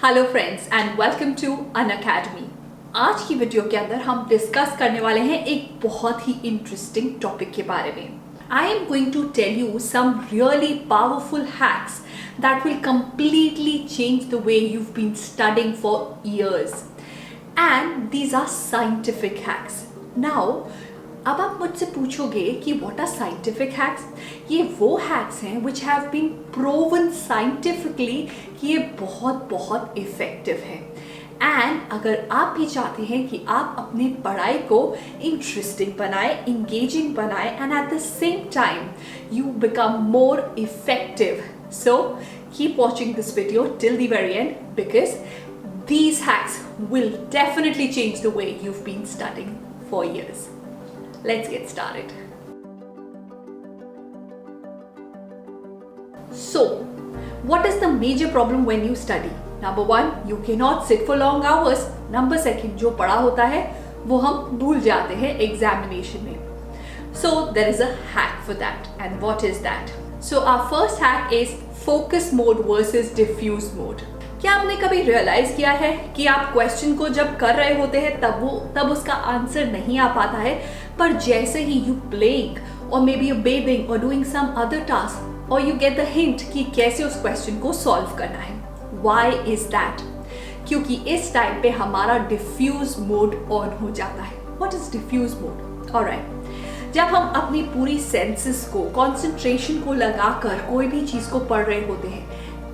Hello friends and welcome to Unacademy. आज की video के अंदर हम डिस्कस करने वाले हैं एक बहुत ही इंटरेस्टिंग टॉपिक के बारे में। I am going to tell you some really powerful hacks that will completely change the way you've been studying for years. And these are scientific hacks. Now, अब आप मुझसे पूछोगे कि what are scientific hacks? ये वो hacks हैं which have been proven scientifically कि ये बहुत effective है। And अगर आप भी चाहते हैं कि आप अपनी पढ़ाई को interesting बनाए, engaging बनाए and at the same time you become more effective. So keep watching this video till the very end because these hacks will definitely change the way you've been studying for years. Let's get started. So, what is the major problem when you study? Number one, you cannot sit for long hours. Number second, जो पढ़ा होता है वो हम भूल जाते हैं examination में. So there is a hack for that. And what is that? So our first hack is focus mode versus diffuse mode. क्या आपने कभी रियलाइज किया है कि आप क्वेश्चन को जब कर रहे होते हैं तब उसका आंसर नहीं आ पाता है, पर जैसे ही यू प्लेइंग और मे बी यू बेदिंग और डूइंग सम अदर टास्क और यू गेट द हिंट कि कैसे उस क्वेश्चन को सॉल्व करना है. Why is that? क्योंकि इस टाइम पे हमारा डिफ्यूज मोड ऑन हो जाता है. What is diffuse mode? Alright, जब हम अपनी पूरी सेंसेस को, कॉन्सेंट्रेशन को लगाकर कोई भी चीज को पढ़ रहे होते हैं,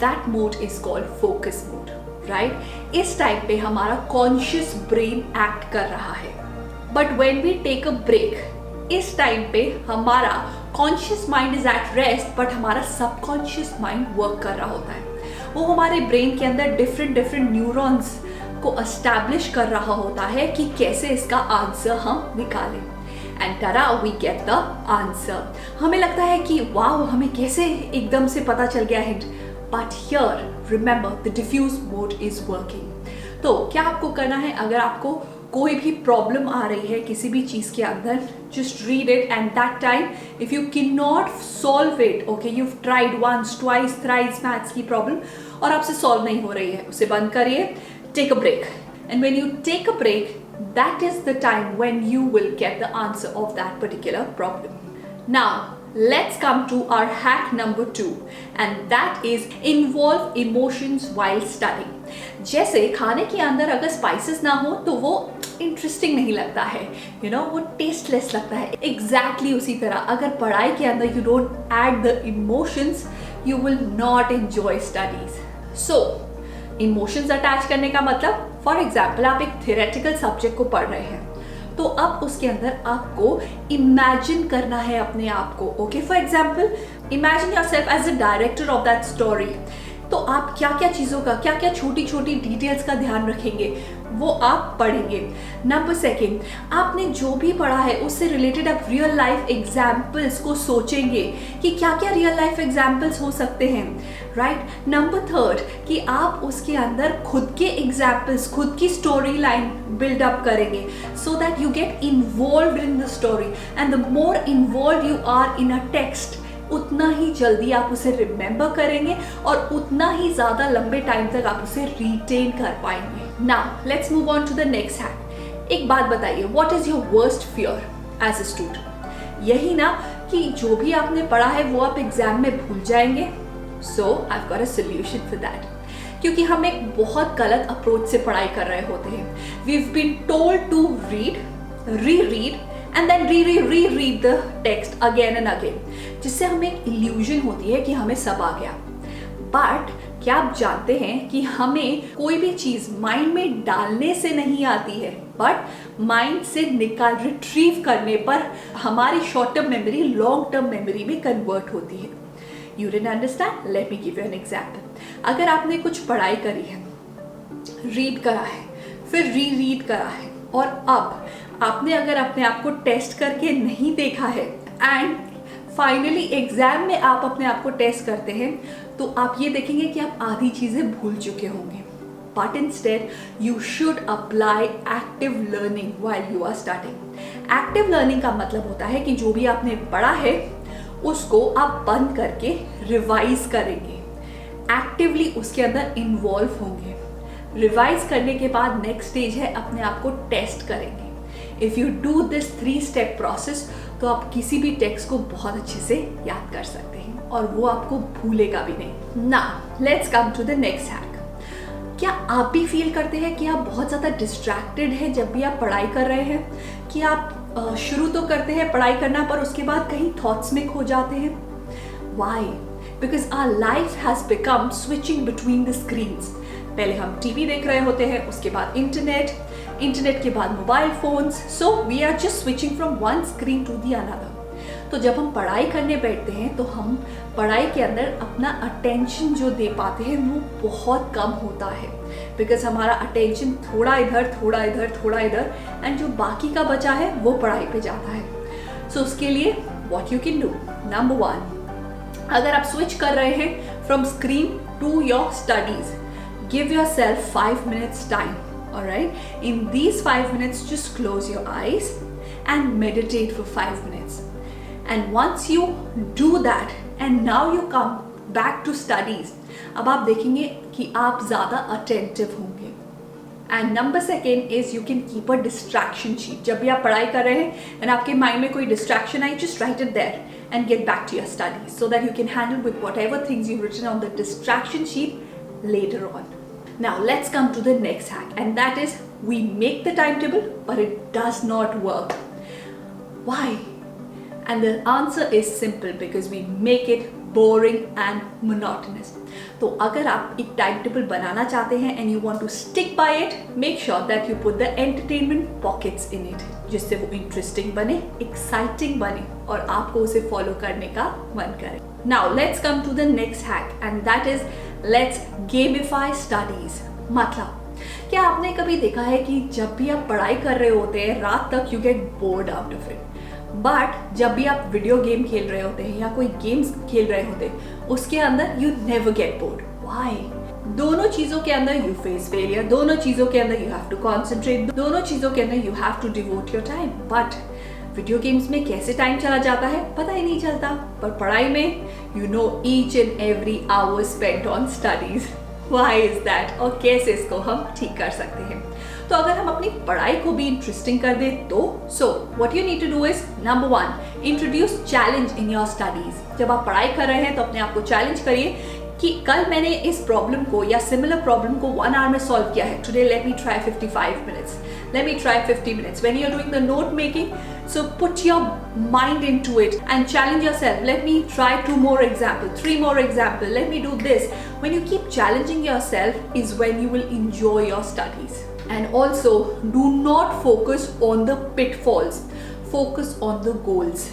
that mode is called focus mode, right? इस टाइम पे हमारा conscious brain act कर रहा है. But when we take a break, इस टाइम पे हमारा conscious mind is at rest, but हमारा subconscious mind work कर रहा होता है. वो हमारे brain के अंदर different neurons को establish कर रहा होता है कि कैसे इसका आंसर हम निकालें. And tada, we get the answer. हमें लगता है कि वाव, हमें कैसे एकदम से पता चल गया hint. But here, remember, the diffuse mode is working. तो क्या आपको करना है? अगर आपको कोई भी प्रॉब्लम आ रही है किसी भी चीज़ के अंदर, just read it and that time, if you cannot solve it, okay, you've tried once, twice, thrice maths की प्रॉब्लम और आपसे सॉल्व नहीं हो रही है, उसे बंद करिए, take a break. And when you take a break, that is the time when you will get the answer of that particular problem. Now, let's come to our hack number 2 and that is involve emotions while studying. जैसे खाने के अंदर अगर spices ना हो तो वो interesting नहीं लगता है, वो टेस्टलेस लगता है. एग्जैक्टली उसी तरह अगर पढ़ाई के अंदर you don't add the emotions, you will not enjoy studies. So emotions attach करने का मतलब, फॉर एग्जाम्पल आप एक थियोरेटिकल सब्जेक्ट को पढ़ रहे हैं तो अब उसके अंदर आपको इमेजिन करना है अपने आप को. Okay, for example imagine yourself as a director of that story. तो आप क्या क्या चीज़ों का, क्या क्या छोटी छोटी डिटेल्स का ध्यान रखेंगे वो आप पढ़ेंगे. नंबर सेकेंड, आपने जो भी पढ़ा है उससे रिलेटेड आप रियल लाइफ एग्जाम्पल्स को सोचेंगे कि क्या क्या रियल लाइफ एग्जाम्पल्स हो सकते हैं, राइट. नंबर थर्ड, कि आप उसके अंदर खुद के एग्जाम्पल्स, खुद की स्टोरी लाइन बिल्डअप करेंगे so that you get involve in the story. And the more involve you are in a text, उतना ही जल्दी आप उसे रिमेंबर करेंगे और उतना ही ज़्यादा लंबे टाइम तक आप उसे रिटेन कर पाएंगे. Now let's move on to the next hack. एक बात बताइए, what is your worst fear as a student? यही ना कि जो भी आपने पढ़ा है वो आप एग्जाम में भूल जाएंगे. So I have got a solution for that. क्योंकि हम एक बहुत गलत अप्रोच से पढ़ाई कर रहे होते हैं. We have been told to read, read and then reread the text again and again, जिससे हमें एक इल्यूजन होती है कि हमें सब आ गया. बट क्या आप जानते हैं कि हमें कोई भी चीज़ माइंड में डालने से नहीं आती है, बट माइंड से रिट्रीव करने पर हमारी short term memory long term memory में कन्वर्ट होती है. You didn't understand? Let me give you an example. अगर आपने कुछ पढ़ाई करी है, रीड करा है, फिर रीड करा है और अब आपने अगर अपने आप को टेस्ट करके नहीं देखा है एंड फाइनली एग्जाम में आप अपने आप को टेस्ट करते हैं तो आप ये देखेंगे कि आप आधी चीज़ें भूल चुके होंगे. But instead you should apply active learning while you are starting. Active learning का मतलब होता है कि जो भी आपने पढ़ा है उसको आप बंद करके रिवाइज करेंगे, एक्टिवली उसके अंदर इन्वॉल्व होंगे. रिवाइज करने के बाद नेक्स्ट स्टेज है अपने आप को टेस्ट करेंगे। If you do this 3 step process तो आप किसी भी टेक्स्ट को बहुत अच्छे से याद कर सकते हैं और वो आपको भूलेगा भी नहीं। Now let's come to the next hack. क्या आप भी फील करते हैं कि आप बहुत ज़्यादा डिस्ट्रैक्टेड हैं जब भी आप पढ़ाई कर रहे हैं, कि आप शुरू तो करते हैं पढ़ाई करना पर उसके बाद कहीं थॉट्स में खो जाते हैं? Why? Because our life has become switching between the screens. पहले हम टीवी देख रहे होते हैं, उसके बाद इंटरनेट के बाद mobile phones, so we are just switching from one screen to the another. तो जब हम पढ़ाई करने बैठते हैं तो हम पढ़ाई के अंदर अपना अटेंशन जो दे पाते हैं वो बहुत कम होता है, बिकॉज हमारा अटेंशन थोड़ा इधर एंड जो बाकी का बचा है वो पढ़ाई पे जाता है। सो उसके लिए what you can do, number 1, अगर आप स्विच कर रहे हैं from screen to your studies, give yourself 5 minutes time. Alright, in these 5 minutes just close your eyes and meditate for 5 minutes. And once you do that and now you come back to studies, अब आप देखेंगे कि आप ज़्यादा attentive होंगे। And number 2 is you can keep a distraction sheet. जब भी आप पढ़ाई कर रहे हैं and आपके mind में कोई distraction I, just write it there and get back to your studies so that you can handle with whatever things you've written on the distraction sheet later on. Now let's come to the next hack, and that is we make the timetable but it does not work. Why? And the answer is simple, because we make it boring and monotonous. तो अगर आप एक time table बनाना चाहते हैं and you want to stick by it, make sure that you put the entertainment pockets in it, जिससे वो interesting बने, exciting बने और आपको उसे follow करने का मन करे। Now let's come to the next hack, and that is let's gamify studies. मतलब क्या आपने कभी देखा है कि जब भी आप पढ़ाई कर रहे होते हैं रात तक you get bored out of it, but जब भी आप वीडियो गेम खेल रहे होते हैं या कोई गेम्स खेल रहे होते हैं उसके अंदर you never get bored? Why? दोनों चीज़ों के अंदर यू फेस फेलियर, दोनों चीज़ों के अंदर यू हैव टू कॉन्सेंट्रेट, दोनों चीज़ों के अंदर you have to devote your time. But video games में कैसे टाइम चला जाता है पता ही नहीं चलता, पर पढ़ाई में you know each and every hour spent on studies. Why is that? और कैसे इसको हम ठीक कर सकते हैं? तो अगर हम अपनी पढ़ाई को भी इंटरेस्टिंग कर दे तो what you need to do is number 1, introduce challenge in your studies. जब आप पढ़ाई कर रहे हैं तो अपने आप को चैलेंज करिए कि कल मैंने इस प्रॉब्लम को या सिमिलर प्रॉब्लम को 1 hour में सॉल्व किया है, today let me try 55 minutes, let me try 50 minutes. When you're doing the note making, so put your mind into it and challenge yourself. Let me try 2 more examples, 3 more examples, let me do this. When you keep challenging yourself is when you will enjoy your studies. And also do not focus on the pitfalls, focus on the goals.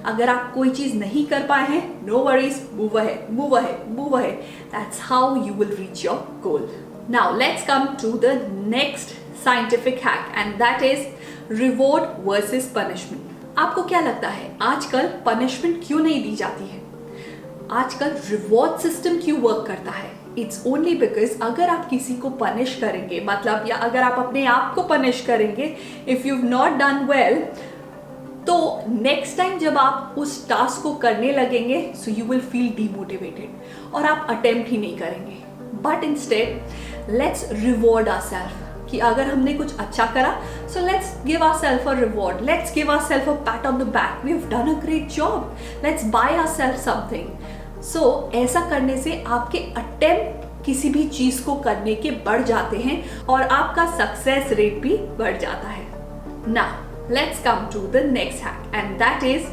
अगर आप कोई चीज नहीं कर पाए हैं, no worries, move ahead. That's how you will reach your goal. Now let's come to the next scientific hack, and that is reward versus punishment. आपको क्या लगता है आजकल पनिशमेंट क्यों नहीं दी जाती है? आजकल रिवॉर्ड सिस्टम क्यों वर्क करता है? इट्स ओनली बिकॉज अगर आप किसी को पनिश करेंगे, मतलब या अगर आप अपने आप को पनिश करेंगे, if you not done well, तो नेक्स्ट टाइम जब आप उस टास्क को करने लगेंगे so you will feel demotivated और आप अटेम्प्ट ही नहीं करेंगे। But instead let's reward ourself कि अगर हमने कुछ अच्छा करा so let's give ourself a reward, let's give ourself a pat on the back, we have done a great job, let's buy ourself something. So ऐसा करने से आपके अटेम्प्ट किसी भी चीज को करने के बढ़ जाते हैं और आपका सक्सेस रेट भी बढ़ जाता है। Now let's come to the next hack, and that is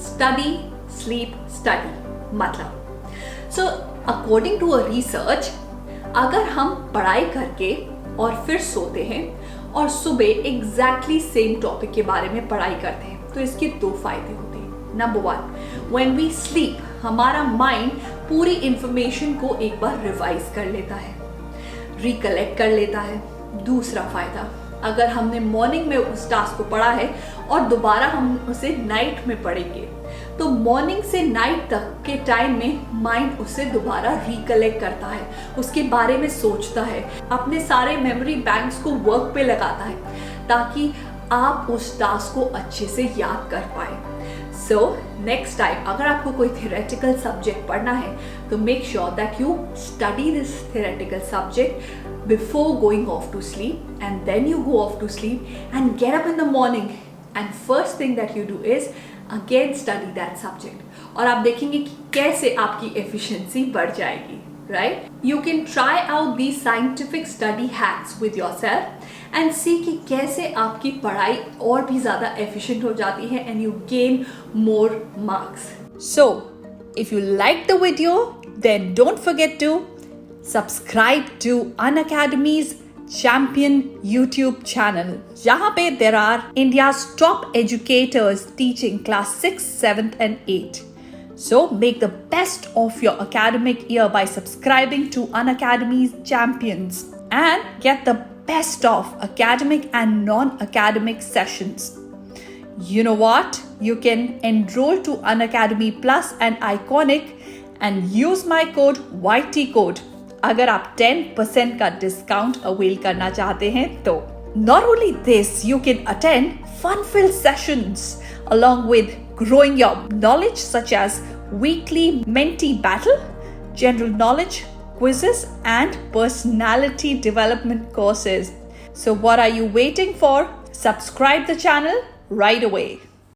study, sleep, study. मतलब so according to a research, अगर हम पढ़ाई करके और फिर सोते हैं और सुबह एग्जैक्टली सेम टॉपिक के बारे में पढ़ाई करते हैं तो इसके 2 फायदे होते हैं। नंबर 1, when we sleep हमारा माइंड पूरी इंफॉर्मेशन को एक बार रिवाइज कर लेता है, रिकलेक्ट कर लेता है। दूसरा फायदा, अगर हमने मॉर्निंग में उस टास्क को पढ़ा है और दोबारा हम उसे नाइट में पढ़ेंगे तो मॉर्निंग से नाइट तक के टाइम में माइंड उसे दोबारा रिकलेक्ट करता है, उसके बारे में सोचता है, अपने सारे मेमोरी बैंक्स को वर्क पे लगाता है ताकि आप उस टास्क को अच्छे से याद कर पाए। सो नेक्स्ट टाइम अगर आपको कोई थियोरेटिकल सब्जेक्ट पढ़ना है तो make sure that you study this theoretical subject before going off to sleep, and then you go off to sleep and get up in the morning, and first thing that you do is again study that subject. और आप देखेंगे कि कैसे आपकी efficiency बढ़ जाएगी, right? You can try out these scientific study hacks with yourself and see कि कैसे आपकी पढ़ाई और भी ज़्यादा efficient हो जाती है and you gain more marks. So, if you like the video, then don't forget to subscribe to Unacademy's Champion YouTube channel. जहाँ पे there are India's top educators teaching class 6, 7th and 8th. So make the best of your academic year by subscribing to Unacademy's Champions and get the best of academic and non-academic sessions. You know what? You can enroll to Unacademy Plus and Iconic and use my code YT code अगर आप 10% का discount avail करना चाहते हैं तो. Not only this, you can attend fun-filled sessions along with growing your knowledge such as weekly mentee battle, general knowledge, quizzes and personality development courses. So what are you waiting for? Subscribe the channel right away.